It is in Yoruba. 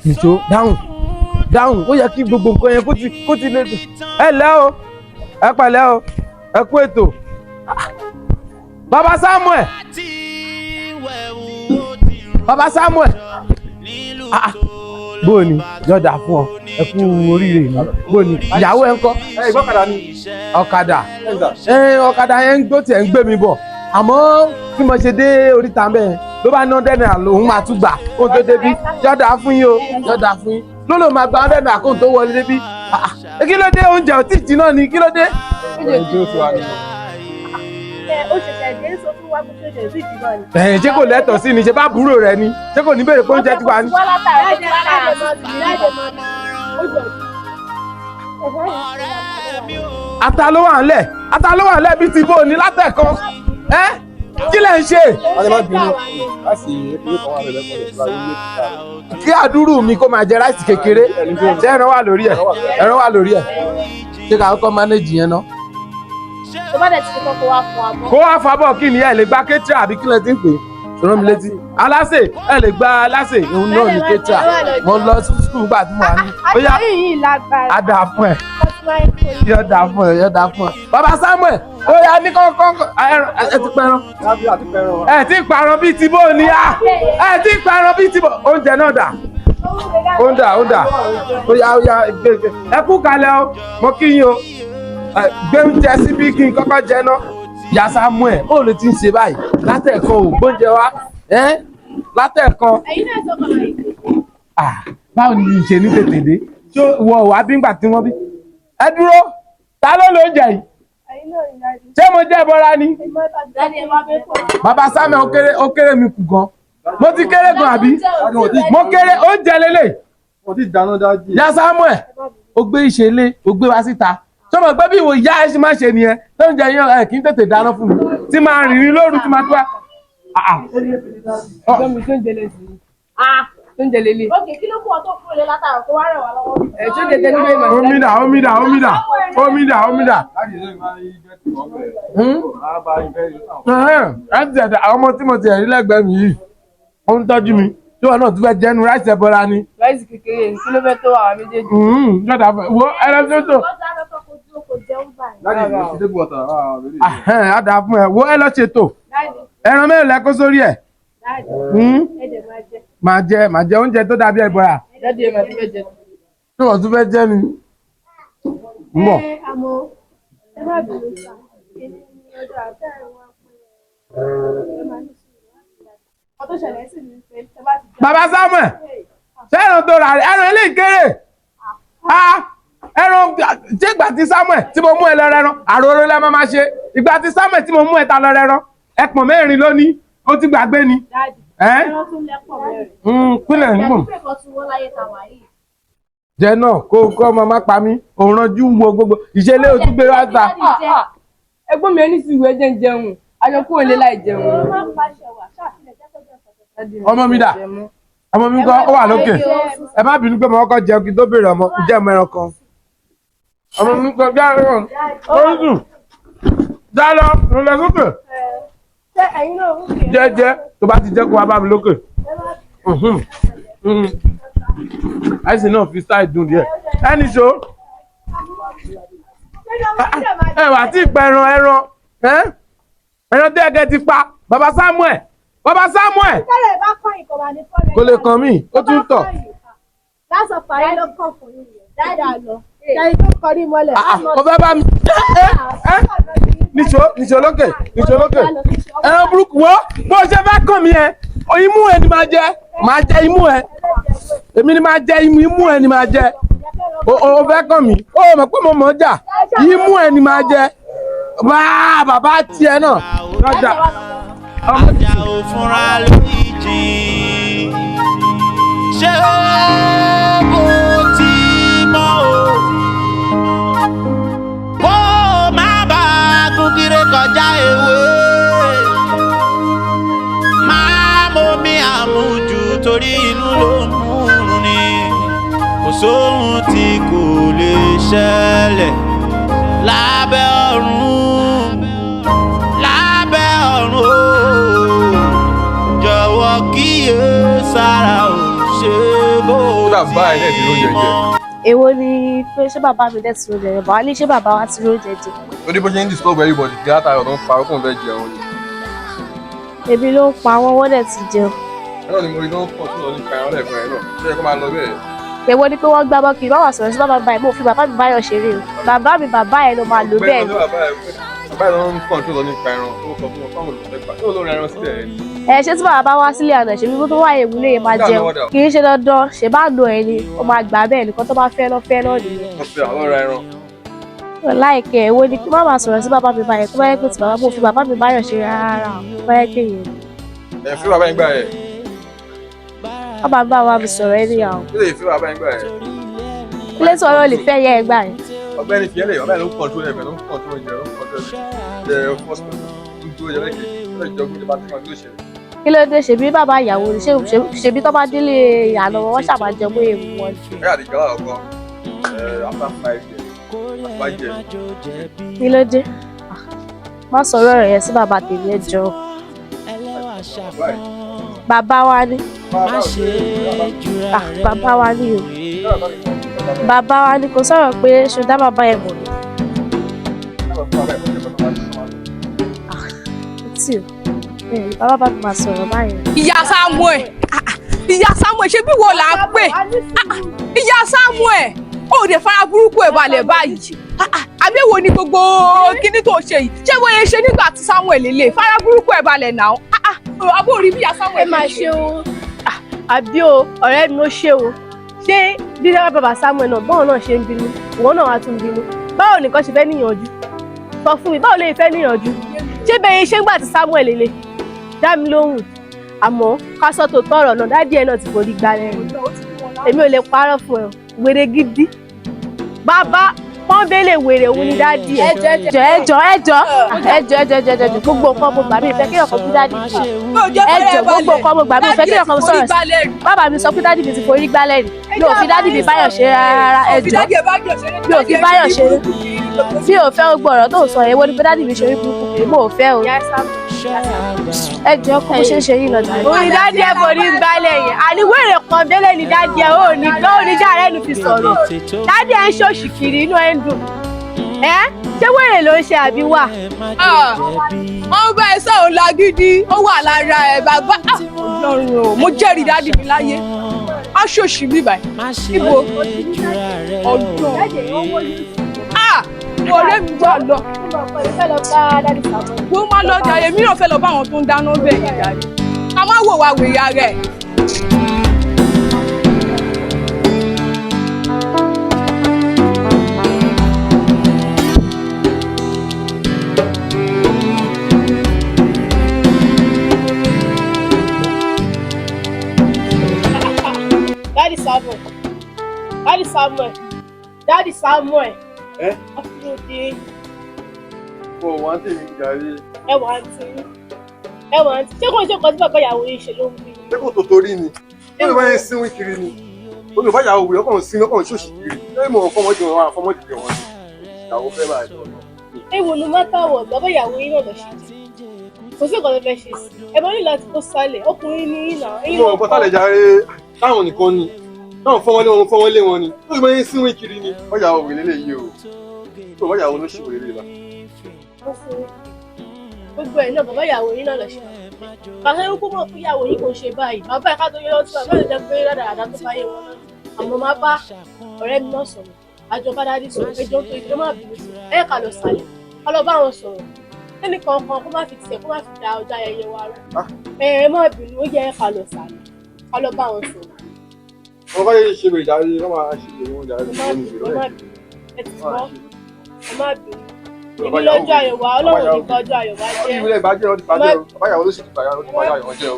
nìṣó dáhùn ó yẹ kí gbogbo nǹkan yẹn kó ti lè dùn. ẹ lẹ́ o ẹ pẹ̀lẹ́ o ẹ kú ètò. Baba Samuel bóòni yọ̀dà fún ọ ẹ kú oríire ìlú bóòni ìyàwó ẹ ń kọ́. ìgbọ́kadà ni. ọ̀kadà yẹn tó tiẹ̀ ń gbé mi bọ̀ àmọ́ bí mo ṣe dé oríta mẹ́rin ló bá ná dẹ́nà lòun máa tún gbà kó tó débi yọ̀dà fún yín o yọ̀dà fún yín ló máa gba dẹ́nà kó tó wọlé débi. kí ló dé oúnjẹ ò tí ì jiná ni kí ló dé. Ó ṣẹ̀ṣẹ̀ dé sọ fún wa kó tó ṣe sí ìdìbò ni. Ṣé kò lẹ́tọ̀ọ́ sí ni ṣe bá àbúrò rẹ ni ṣé kò ní bèrè pé oúnjẹ ti wà ní. ata ló wà ńlẹ̀ bíi ti bó ni látẹ̀kan kí lẹ̀ ń ṣe. kí àdúrú mi kó máa jẹ ráìsì kékeré ṣé ẹran wà lórí ẹ̀ ṣé ká kọ́kọ́ mánéjì yẹn ná. tó bá dẹ̀ ti kọ́ kó wá fọ abọ́ kí ni ẹ lè gba kétra àbí kí lẹ ti ń pè sọ̀rọ̀ mi létí aláṣẹ ẹ lè gba aláṣẹ òun náà ní kétra mo lọ sí sùkúl gbà tí mo wà ní. bóyá á dà fún ẹ yóò dà fún ẹ. Baba Samuel ó yá ní kọ́kọ́ ẹ ti pẹran ẹ ti pààrọ̀ bíi ti bó ni ẹ ti pààrọ̀ bíi ti bó oúnjẹ náà dà ó dà ó yá ẹ kú kalẹ̀ o mo kí yín o gbé oúnjẹ síbí kí n kọ́kọ́ jẹ náà. Ìyá Samuel ó lè ti ń ṣe báyìí látẹ̀kan ò gbóúnjẹ wá látẹ̀kan. Báwo ni ìṣe ní tètè dé tí wọ wá bí ngbà tí wọ́n bí. Ẹ dúró ta ló lóúnjẹ yìí ṣé mo jẹ́ bọ́ra ni. Baba Samuel ó kéré mi kù gan mo ti kéré gan àbí mo kéré oúnjẹ lélẹ̀. Ìyá Samuel ó gbé ìṣẹ̀lẹ̀ ó gbé wá síta sọmọ pé bí ìwò ìyá ẹ ṣe máa ṣe nìyẹn tó ń jẹ yẹn ẹ kì í tètè dáná fún mi tí máa rìnrìn lóru tí máa tó wá. ọjọ́ mi tó ń jẹlé sí i tó ń jẹlé lé. ókè kí ló mú ọ tó kúrò lé látàrọ kó wá rẹ̀ wá lọ́wọ́. ẹ̀ tó jẹ tẹ́lẹ̀ bẹ́ẹ̀ máa. omida. láti ẹ̀dá àwọn ọmọ tí mo ti ẹ̀rí lẹ́gbẹ̀ẹ́ mi yìí ó ń tọ́jú mi tí wọn náà tún fẹ́ jẹ́nu ráìsì ẹ̀bọra ni. ráìsì kékeré kí ló fẹ́ tó àwọn méjèèjì. jọ́dá fẹ́ wo ẹran tó tó. á dà fún ẹ wo ẹ lọ ṣètò ẹran mẹ́rin lẹ kó sórí ẹ̀. máa jẹ oúnjẹ tó dàbí ẹ̀bọra. jáde ẹ̀ máa tún fẹ́ jẹ. tí wọ́n tún fẹ́ jẹ́ ni. ń bọ̀. ẹ má bínú sá èmi ni ọjọ́ àtẹ̀rẹ̀ wọn ọdún ṣẹlẹ̀ sí mi pé ẹ bá ti jẹ́. Baba Samuel ṣé ẹran tó rà ẹran ilé ìkéré ẹran tí ìgbà tí Samuel tí mo mú ẹ lọ rẹran àròrò lẹ máa ṣe ìgbà tí Samuel tí mo mú ẹ ta lọ rẹran ẹpọ̀n mẹ́rin lónìí ó ti gbàgbé ni. ẹran tún lẹ́pọ̀ mẹ́rin. kúlẹ̀ ń gùn. jẹ náà kó ọmọ má pa mí òun ranjú wo gbogbo ìṣẹ̀lẹ̀ o tún gbé wá ta. ẹ̀gbọ́n mi ẹni sì ìwé jẹ́ ń jẹun àjọ kúrò lé láì jẹun. ọmọ mi dà ọmọ mi kọ́ ó wà lókè ẹ má bínú pé mo kọ́kọ́ jẹun kí n tó béèrè ọmọ jẹ́ ọmọ ẹran kan ọmọ mi kọ́ bí àárọ̀ ó ń sùn já lọ lọ sókè jẹ́jẹ́ tó bá ti jẹ́ kó wá bá mi lókè àìsàn náà fi style dùn díẹ̀ ẹni ṣó ẹ wà tí ì pẹ ẹran tẹ́ẹ̀kẹ́ ti pa Baba Samuel. Kò lè kàn mí ó tún tọ̀. lásán parí ló kàn fún yìí dáadáa lọ dáadáa tó kọrí mọ́lẹ̀. Mo fẹ́ bá mi níṣó lókè ẹran burúkú wo bó ṣe fẹ́ kàn mí ẹ imú ẹ ni máa jẹ imú ẹ èmi ni máa jẹ imú ẹ ni máa jẹ o fẹ́ kàn mí ó mọ̀ pé mo mọ̀ ọ́ jà imú ẹ ni máa jẹ bàbá tiẹ̀ náà lọ́jà. Ajá ò fúnra lórí jìn ṣé kò tí mọ́ o kó má bàa gúngire kọjá ewé máa momi àmujù torí inú ló ń múrun ni kò sóhun tí kò lè ṣẹlẹ̀ lábẹ́ ọ̀run kíyè sára ò ṣe bó bàbá ẹ̀ náà ti lóúnjẹ jẹ. Èwo ni pé ṣé bàbá mi dẹ̀ ti lóúnjẹ jẹ? Bàbá ní ṣé bàbá wa ti lóúnjẹ jẹ? Ó ní bó ṣe ń disturb everybody kí látàrí ọ̀dọ́ ń pa ọkùnrin fẹ́ jẹun ni. Ebi ló ń pa wọ́n dẹ̀ ti jẹun. Náà ni mo rí lọ́wọ́ pọ̀ tó lọ nípa ẹ̀rọ lẹ́ẹ̀kan ẹ̀ náà. Ṣé ẹ kó máa lọ bẹ́ẹ̀? Èwo ni pé wọ́n gbá bọ́ọ̀kì báwa sọ̀rọ̀ sí bàbá mi báyìí mo fi bàbá mi báyọ̀ ṣeré o. Bàbá ẹ̀ ló máa lò bẹ́ẹ̀ ni. Bàbá ẹ̀ ló ń kàn tó lọ nípa ẹran ó sọ fún wọn fáwọn olùfẹ́ gbà tó lórí ẹran sílẹ̀ ẹ̀ ni. Ẹ ṣé tí bàbá bá wá sílé àná ṣe bí tó wáyé ìwúlé yẹn máa jẹun kì í ṣe dandan ṣe bá lo ẹni ó máa gbà bẹ́ẹ̀ nìkan tó bá fẹ́ náà nìyẹn. Wọ́n fi àwọn ọ̀rọ̀ ẹran. Láìkẹ́ èwo ni kí má máa sọ̀rọ̀ sí bàbá mi báyẹn tó bá yẹ pé tí bàbá mo fi bàbá mi báyọ̀ ṣe rárá o bá yẹ kéèyàn. Ẹ fi bàbá yín gbà ẹ̀. Bàbá mi bá wa mi sọ̀rọ̀ ẹni yà o. Kí lè fi bàbá yín gbà ẹ̀? Ilé sọ̀rọ̀ lè fẹ́ yẹ ẹ gbà yẹn. Ọ̀gbẹ́ni fi ẹlẹ́yìn bàbá ẹ̀ ló ń kọ̀ọ̀tún ẹ̀fẹ̀ ló ń kọ̀ọ̀tún oúnjẹ ló ń kọ̀ọ̀tún ẹ̀ fọ́sítọ̀ ń dúró yẹ lẹ́kẹ̀ẹ́ lọ́ọ̀ ìjọba ìjọba tí wọ́n ti lè ṣe. Kí ló dé ṣebí bàbá ìyàwó ni ṣebí tó bá délé ìyànà wọn ṣàmà jẹ mọ́ èèmù wọn ni. Ẹ àdìgbà ọkọ after 5 years àbá jẹ. Kí ló dé? Má sọ̀rọ̀ rẹ̀ yẹn sí bàbá tèmi ẹ jọ̀ọ́. Bàbá wa ni. Bàbá wa ni o. Bàbá wa ni kò sọ̀rọ̀ pé ṣo dá bàbá ẹ̀ mọ̀ ni. Tí o. Bàbá bá mi máa sọ̀rọ̀ báyìí. Ìyá Samuel ṣe bí wo là ń pè? Ìyá Samuel ó dẹ̀ fara burúkú ẹ̀ balẹ̀ báyìí. Àbí wo ni gbogbo kíní tó ṣe yìí? Ṣé bóyá ṣe nígbà tí Samuel lè fara burúkú ẹ̀ balẹ̀ náà? Àbó rí bí ìyá Samuel máa ṣe o. Àbí o ọ̀rẹ́ mi ó ṣe o. Ṣé dídá bàbá Samuel náà báwọn náà ṣe ń bínú? Ìwọ náà wá tún bínú. Báwo nìkan ṣe fẹ́ níyànjú? Sọ fún mi báwo lè fẹ́ níyànjú? Ṣé bẹ́ẹ̀ ṣe ń gbà tí Samuel lè dá mi lóhùn àmọ́ ká sọ tó tọrọ náà dádì ẹ náà ti forí gbá lẹ́yìn èmi ò lè parọ́ fún ẹ wèrè gidi bàbá pọ́nbélé wèrè òun ni dádì ẹ ẹjọ́ gbogbo nǹkan mo gbà mí ìfẹ́ kí ọkàn fún dádì ẹjọ́ gbogbo nǹkan mo gbà mí ìfẹ́ kí ọkàn sọ̀rọ̀ sí bàbá mi sọ pé dádì mi ti forí gbá lẹ́yìn mi ò fi dádì mi báyọ̀ ṣe rárá ẹjọ́ mi ò fi báyọ̀ ṣe mi ò fẹ́ gbogbo ọ̀rọ̀ tó sọ yẹn wọ́n ní pé dádì mi ṣe orí burúkú pé mo ò fẹ́ o ẹjọ́ kó ṣe ń ṣe yìí lọ́dà yìí. Orin dádì ẹ̀ forí gbálẹ̀ yẹn. Àníwèrè kan délé ni dádì ẹ̀ ò ní gbọ́ oníjà rẹ̀ nu fi sọ̀rọ̀. Dádì ẹ̀ ń ṣòṣì kiri inú ẹ̀ ń dùn. Ṣé wèrè ló ń ṣe àbí wà? Wọ́n bá ẹ sọ̀rọ̀ lágídí, ó wà lára ẹ̀ bàbá. Ọlọ́run o, mo jẹ́rìí dádì mi láyé. Á ṣòṣì bí báyìí. Ibo ọdún. Ọ̀rẹ́ mi wà lọ. Wọ́n máa lọ jàre, mí náà fẹ́ lọ bá àwọn tó ń dáná bẹ́ẹ̀ yẹn jàre. Ká má wò wá wèrè ara ẹ̀. Daddy Samuel. Afúnodé. Mo wá tèmi jàre. Ẹwà àǹtí. Ṣé kò ń ṣe nǹkan tí bàbá ìyàwó yìí ṣe ló ń bí? Ṣé kò tó torí ni? Ó lè bá yẹn sínwín kiri ni. Olùbá ìyàwó wẹ̀ ọkàn sí ọkàn ṣòṣì kiri. Ṣé mo fọmọdé wọn àfọmọdé wọn ni? Ìyàwó fẹ́ bá ẹ̀jọ̀ náà. Ewo no matter what, bàbá ìyàwó yìí náà lọ ṣe jẹ. Kò sí nǹkan tó fẹ́ ṣe sí. Ẹ bọ́ ní láti kó sálẹ̀, ọkùnrin ní yìí náà. Mo ọ̀pọ̀ sálẹ̀ jàre táwọn nìkan ni. Táwọn fọmọlé wọn ni. Ó lè bá yẹn sínwín kiri ni. Ọ̀yàwó wẹ̀ lélẹ̀ yìí o. Tó bá ìyàwó ló ṣì wẹ̀ lélẹ̀ bá. Gbogbo ẹ̀ náà bàbá ìyàwó yìí náà lọ ṣe. Kàṣẹ ikú mọ̀ pé ìyàwó yìí kò ṣe báyìí. Bàbá ẹ̀ka tó yẹ lọ́tí bàbá ẹ̀ jẹ́ pé rádàràdà tó bá yẹ wọn náà. Àmọ́ máa bá ọ̀rẹ́ mi náà sọ̀rọ̀. Àjọba dádì sọ̀rọ̀ ẹjọ́ tó ìjọ máa bínú sí. Ẹ ká lọ sàlẹ̀. Ká lọ bá wọn sọ̀rọ̀. Ẹnì kankan kó má fi tiẹ̀ kó má fi da ọjà ayẹyẹ wa rú. Ẹ má bínú ó yẹ ká lọ sàlẹ̀. Ká lọ bá wọn sọ̀rọ̀. Wọ́n bá yẹ ṣe bèrè jàre, wọ́n máa ṣe bèrè wọn jàre. Ẹ ti gbọ́. Ẹ má bínú. Èmi lọ́jọ́ àyẹ̀wò Ọlọ́run ní kọjọ́ àyẹ̀wò á jẹ́. Ìwé ìbá jẹ́ ọdún ìbàjẹ́ o, bàbá ìyàwó ló sì ti bàyà ọdún ìbàjẹ́ o.